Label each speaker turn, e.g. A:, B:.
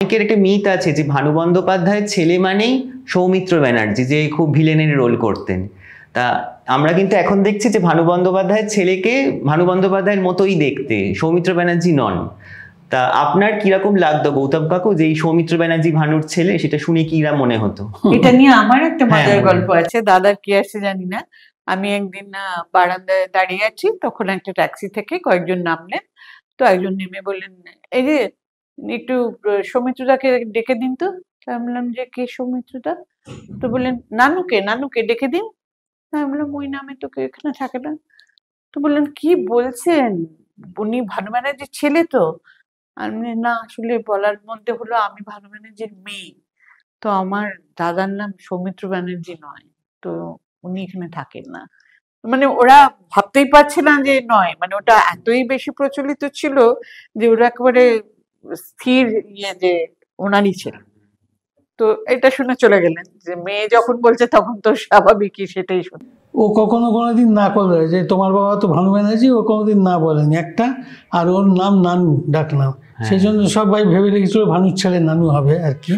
A: অনেকের একটা মিথ আছে যে ভানু বন্দ্যোপাধ্যায়ের ছেলে মানেই সৌমিত্র ব্যানার্জি, যে খুব ভিলেনের রোল করতেন। তা আমরা কিন্তু এখন দেখছি যে ভানু বন্দ্যোপাধ্যায়ের ছেলেকে ভানু বন্দ্যোপাধ্যায়ের মতোই দেখতে, সৌমিত্র ব্যানার্জি নন। তা আপনার কিরকম লাগতো গৌতম কাকু যে এই সৌমিত্র ব্যানার্জি ভানুর ছেলে, সেটা শুনে কিরা মনে হতো?
B: এটা নিয়ে আমার একটা মজার গল্প আছে, দাদার কি আছে জানি না। আমি একদিন বারান্দায় দাঁড়িয়ে আছি, তখন একটা ট্যাক্সি থেকে কয়েকজন নামলেন। তো একজন নেমে বললেন, এই যে একটু সৌমিত্রদাকে ডেকে দিন তো। আমি বললাম যে কে সৌমিত্রদা? তো বললেন নানুকে, নানুকে ডেকে দিন। আমি বললাম ওই নামে তো কেউ এখানে থাকে না। তো বললেন কি বলছেন, উনি ভানু ব্যানার্জির ছেলে তো? আমি বললাম, না আসলে বলার মধ্যে হলো আমি ভানু ব্যানার্জির মেয়ে, তো আমার দাদার নাম সৌমিত্র ব্যানার্জি নয়, তো উনি এখানে থাকেন না। মানে ওরা ভাবতেই পারছে না যে নয়, মানে ওটা এতই বেশি প্রচলিত ছিল যে ওরা একেবারে স্থির যে ওনারই ছেলে। তো এটা শুনে চলে গেলেন, যে মেয়ে যখন বলছে তখন তো স্বাভাবিকই সেটাই শুনে।
C: ও কখনো কোনোদিন না করলে যে তোমার বাবা তো ভানু ব্যানার্জি, ও কোনোদিন না বলেনি একটা। আর ওর নাম নানু, ডাক নাম, সেই জন্য সবাই ভেবে রেখেছিল ভানুর ছেলে নানু হবে আর কি।